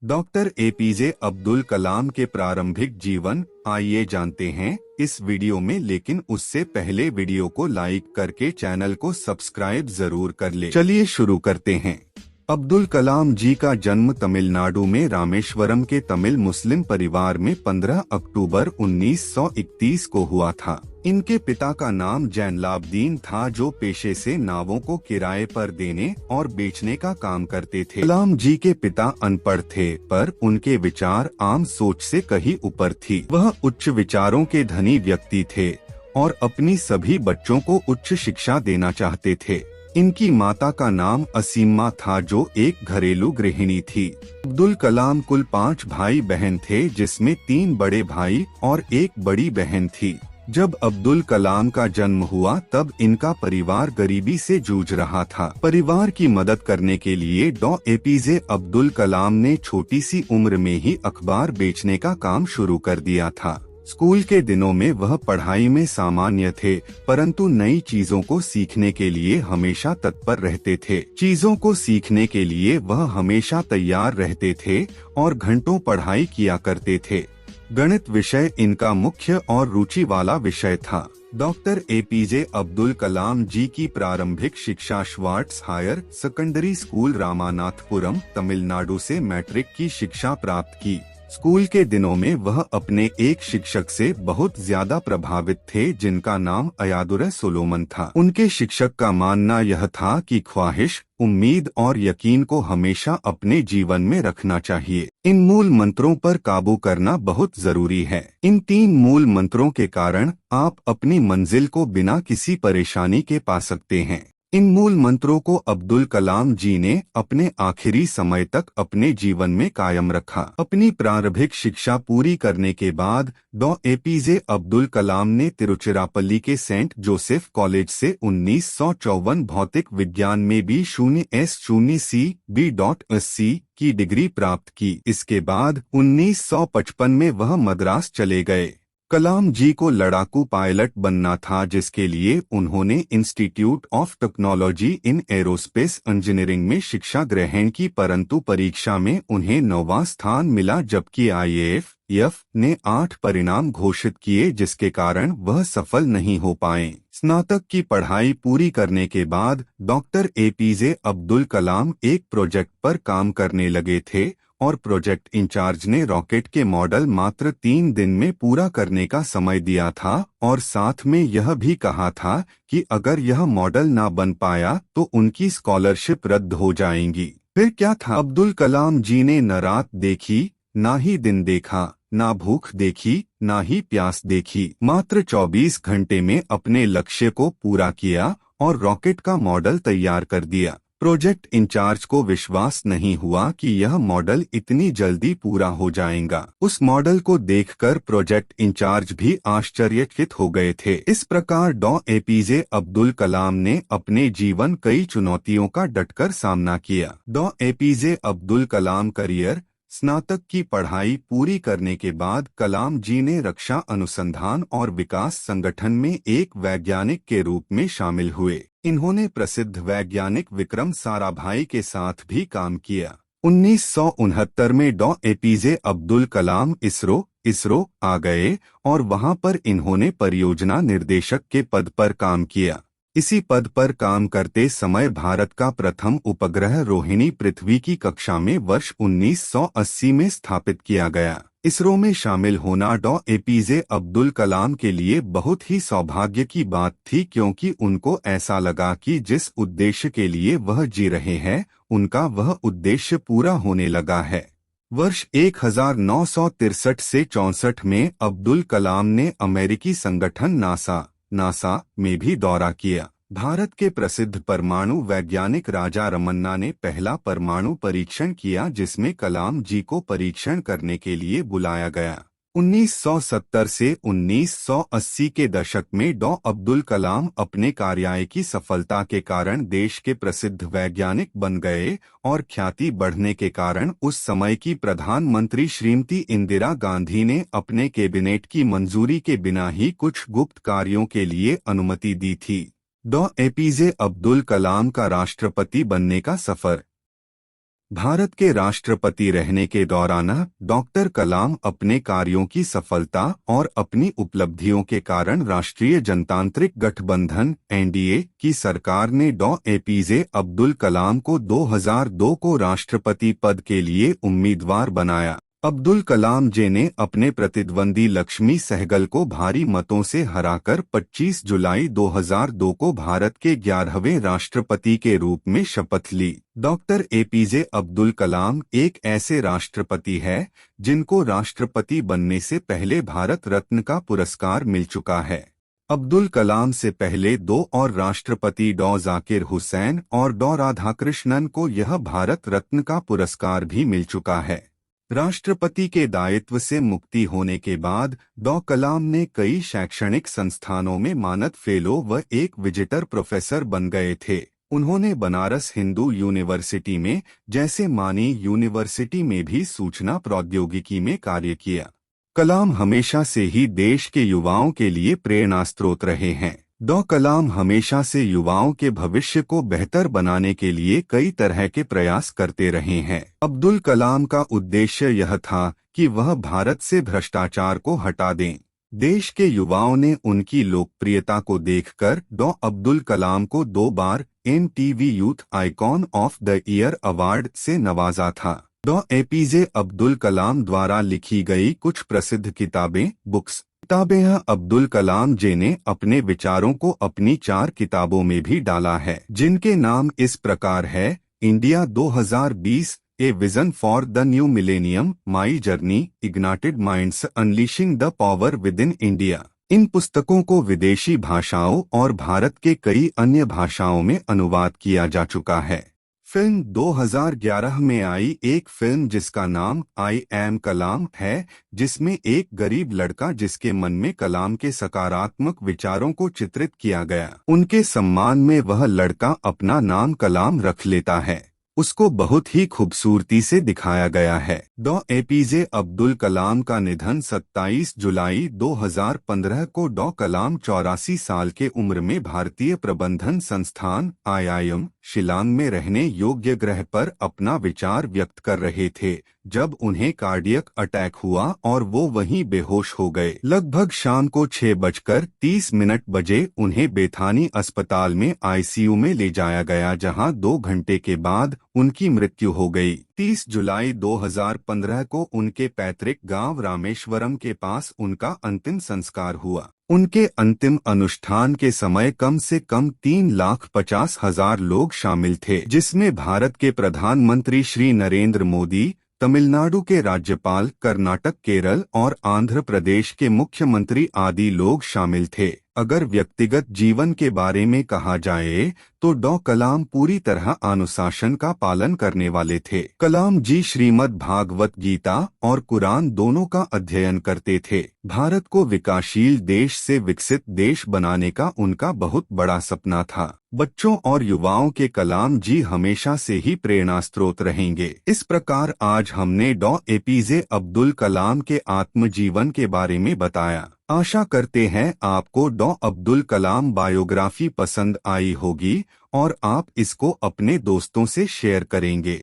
Doctor APJ Abdul कलाम के प्रारंभिक जीवन आइए जानते हैं इस वीडियो में, लेकिन उससे पहले वीडियो को लाइक करके चैनल को सब्सक्राइब जरूर कर ले। चलिए शुरू करते हैं। अब्दुल कलाम जी का जन्म तमिलनाडु में रामेश्वरम के तमिल मुस्लिम परिवार में 15 अक्टूबर 1931 को हुआ था। इनके पिता का नाम जैनलाब्दीन था, जो पेशे से नावों को किराए पर देने और बेचने का काम करते थे। कलाम जी के पिता अनपढ़ थे, पर उनके विचार आम सोच से कहीं ऊपर थी। वह उच्च विचारों के धनी व्यक्ति थे और अपनी सभी बच्चों को उच्च शिक्षा देना चाहते थे। इनकी माता का नाम असीमा था, जो एक घरेलू गृहिणी थी। अब्दुल कलाम कुल 5 भाई बहन थे, जिसमें 3 बड़े भाई और 1 बड़ी बहन थी। जब अब्दुल कलाम का जन्म हुआ तब इनका परिवार गरीबी से जूझ रहा था। परिवार की मदद करने के लिए डॉ एपीजे अब्दुल कलाम ने छोटी सी उम्र में ही अखबार बेचने का काम शुरू कर दिया था। स्कूल के दिनों में वह पढ़ाई में सामान्य थे, परंतु नई चीजों को सीखने के लिए हमेशा तत्पर रहते थे। चीजों को सीखने के लिए वह हमेशा तैयार रहते थे और घंटों पढ़ाई किया करते थे। गणित विषय इनका मुख्य और रुचि वाला विषय था। डॉक्टर एपीजे अब्दुल कलाम जी की प्रारंभिक शिक्षा Schwartz higher secondary school Ramanathapuram Tamil Nadu से मैट्रिक की शिक्षा प्राप्त की। स्कूल के दिनों में वह अपने एक शिक्षक से बहुत ज्यादा प्रभावित थे, जिनका नाम अयादुर सोलोमन था। उनके शिक्षक का मानना यह था कि ख्वाहिश, उम्मीद और यकीन को हमेशा अपने जीवन में रखना चाहिए। इन मूल मंत्रों पर काबू करना बहुत जरूरी है। इन 3 मूल मंत्रों के कारण आप अपनी मंजिल को बिना किसी परेशानी के पा सकते हैं। इन मूल मंत्रों को अब्दुल कलाम जी ने अपने आखिरी समय तक अपने जीवन में कायम रखा। अपनी प्रारंभिक शिक्षा पूरी करने के बाद डॉ एपीजे अब्दुल कलाम ने तिरुचिरापल्ली के सेंट जोसेफ कॉलेज से 1954 भौतिक विज्ञान में B.S.C की डिग्री प्राप्त की। इसके बाद 1955 में वह मद्रास चले गए। कलाम जी को लड़ाकू पायलट बनना था, जिसके लिए उन्होंने institute of technology in aerospace engineering में शिक्षा ग्रहण की, परंतु परीक्षा में उन्हें 9वां स्थान मिला, जबकि IAF ने 8 परिणाम घोषित किए, जिसके कारण वह सफल नहीं हो पाए। स्नातक की पढ़ाई पूरी करने के बाद डॉक्टर एपीजे अब्दुल कलाम एक प्रोजेक्ट पर काम करने लगे थे और प्रोजेक्ट इंचार्ज ने रॉकेट के मॉडल मात्र 3 दिन में पूरा करने का समय दिया था और साथ में यह भी कहा था कि अगर यह मॉडल ना बन पाया तो उनकी स्कॉलरशिप रद्द हो जाएंगी। फिर क्या था? अब्दुल कलाम जी ने न रात देखी, ना ही दिन देखा, ना भूख देखी, ना ही प्यास देखी। मात्र 24 घंटे में अपने लक्ष्य को पूरा किया और रॉकेट का मॉडल तैयार कर दिया। प्रोजेक्ट इंचार्ज को विश्वास नहीं हुआ कि यह मॉडल इतनी जल्दी पूरा हो जाएगा। उस मॉडल को देखकर प्रोजेक्ट इंचार्ज भी आश्चर्यचकित हो गए थे। इस प्रकार डॉ एपीजे अब्दुल कलाम ने अपने जीवन कई चुनौतियों का डटकर सामना किया। डॉ एपीजे अब्दुल कलाम करियर। स्नातक की पढ़ाई पूरी करने के बाद कलाम जी ने रक्षा अनुसंधान और विकास संगठन में एक वैज्ञानिक के रूप में शामिल हुए। इन्होंने प्रसिद्ध वैज्ञानिक विक्रम साराभाई के साथ भी काम किया। 1969 में डॉ एपीजे अब्दुल कलाम इसरो आ गए और वहां पर इन्होंने परियोजना निर्देशक के पद पर काम किया। इसी पद पर काम करते समय भारत का प्रथम उपग्रह रोहिणी पृथ्वी की कक्षा में वर्ष 1980 में स्थापित किया गया। इसरो में शामिल होना डॉ एपीजे अब्दुल कलाम के लिए बहुत ही सौभाग्य की बात थी, क्योंकि उनको ऐसा लगा कि जिस उद्देश्य के लिए वह जी रहे हैं, उनका वह उद्देश्य पूरा होने लगा है। वर्ष 1963 से 64 में अब्दुल कलाम ने अमेरिकी संगठन नासा में भी दौरा किया। भारत के प्रसिद्ध परमाणु वैज्ञानिक राजा रमन्ना ने पहला परमाणु परीक्षण किया, जिसमें कलाम जी को परीक्षण करने के लिए बुलाया गया। 1970 से 1980 के दशक में डॉ अब्दुल कलाम अपने कार्य की सफलता के कारण देश के प्रसिद्ध वैज्ञानिक बन गए और ख्याति बढ़ने के कारण उस समय की प्रधानमंत्री श्रीमती इंदिरा गांधी ने अपने कैबिनेट की मंजूरी के बिना ही कुछ गुप्त कार्यों के लिए अनुमति दी थी। डॉ एपीजे अब्दुल कलाम का राष्ट्रपति बनने का सफर। भारत के राष्ट्रपति रहने के दौरान डॉक्टर कलाम अपने कार्यों की सफलता और अपनी उपलब्धियों के कारण राष्ट्रीय जनतांत्रिक गठबंधन (एनडीए) की सरकार ने डॉ. एपीजे अब्दुल कलाम को 2002 को राष्ट्रपति पद के लिए उम्मीदवार बनाया। अब्दुल कलाम जी ने अपने प्रतिद्वंदी लक्ष्मी सहगल को भारी मतों से हराकर 25 जुलाई 2002 को भारत के 11वें राष्ट्रपति के रूप में शपथ ली। डॉक्टर एपीजे अब्दुल कलाम एक ऐसे राष्ट्रपति है जिनको राष्ट्रपति बनने से पहले भारत रत्न का पुरस्कार मिल चुका है। अब्दुल कलाम से पहले दो और राष्ट्रपति डॉ. जाकिर हुसैन और डॉ. राधाकृष्णन को यह भारत रत्न का पुरस्कार भी मिल चुका है। राष्ट्रपति के दायित्व से मुक्ति होने के बाद डॉ. कलाम ने कई शैक्षणिक संस्थानों में मानद फेलो व एक विजिटर प्रोफेसर बन गए थे। उन्होंने बनारस हिंदू यूनिवर्सिटी में जैसे मानी यूनिवर्सिटी में भी सूचना प्रौद्योगिकी में कार्य किया। कलाम हमेशा से ही देश के युवाओं के लिए प्रेरणा स्रोत रहे हैं। डॉ. कलाम हमेशा से युवाओं के भविष्य को बेहतर बनाने के लिए कई तरह के प्रयास करते रहे हैं। अब्दुल कलाम का उद्देश्य यह था कि वह भारत से भ्रष्टाचार को हटा दें। देश के युवाओं ने उनकी लोकप्रियता को देखकर डॉ. अब्दुल कलाम को 2 बार MTV youth icon of the year award से नवाजा था। डॉ. एपीजे अब्दुल कलाम द्वारा लिखी गई कुछ प्रसिद्ध किताबें अब्दुल कलाम जी ने अपने विचारों को अपनी 4 किताबों में भी डाला है, जिनके नाम इस प्रकार है: India 2020, a vision for the new millennium, my journey, ignited minds, unleashing the power within India. इन पुस्तकों को विदेशी भाषाओं और भारत के कई अन्य भाषाओं में अनुवाद किया जा चुका है। फिल्म 2011 में आई एक फिल्म जिसका नाम आई एम कलाम है, जिसमें एक गरीब लड़का जिसके मन में कलाम के सकारात्मक विचारों को चित्रित किया गया। उनके सम्मान में वह लड़का अपना नाम कलाम रख लेता है। उसको बहुत ही खूबसूरती से दिखाया गया है। डॉ. एपीजे अब्दुल कलाम का निधन 27 जुलाई 2015 को डॉ. कलाम 84 साल के उम्र में भारतीय प्रबंधन संस्थान IIM शिलांग में रहने योग्य ग्रह पर अपना विचार व्यक्त कर रहे थे, जब उन्हें कार्डियक अटैक हुआ और वो वहीं बेहोश हो गए। लगभग शाम को 6:30 बजे उन्हें बेथानी अस्पताल में ICU में ले जाया गया, जहां 2 घंटे के बाद उनकी मृत्यु हो गई। 30 जुलाई 2015 को उनके पैतृक गांव रामेश्वरम के पास उनका अंतिम संस्कार हुआ। उनके अंतिम अनुष्ठान के समय कम से कम 3,50,000 लोग शामिल थे, जिसमें भारत के प्रधानमंत्री श्री नरेंद्र मोदी, तमिलनाडु के राज्यपाल, कर्नाटक, केरल और आंध्र प्रदेश के मुख्यमंत्री आदि लोग शामिल थे। अगर व्यक्तिगत जीवन के बारे में कहा जाए तो डॉ. कलाम पूरी तरह अनुशासन का पालन करने वाले थे। कलाम जी श्रीमद् भागवत गीता और कुरान दोनों का अध्ययन करते थे। भारत को विकासशील देश से विकसित देश बनाने का उनका बहुत बड़ा सपना था। बच्चों और युवाओं के कलाम जी हमेशा से ही प्रेरणा स्रोत रहेंगे। इस प्रकार आज हमने डॉ. एपीजे अब्दुल कलाम के आत्मजीवन के बारे में बताया। आशा करते हैं आपको डॉ. अब्दुल कलाम बायोग्राफी पसंद आई होगी और आप इसको अपने दोस्तों से शेयर करेंगे।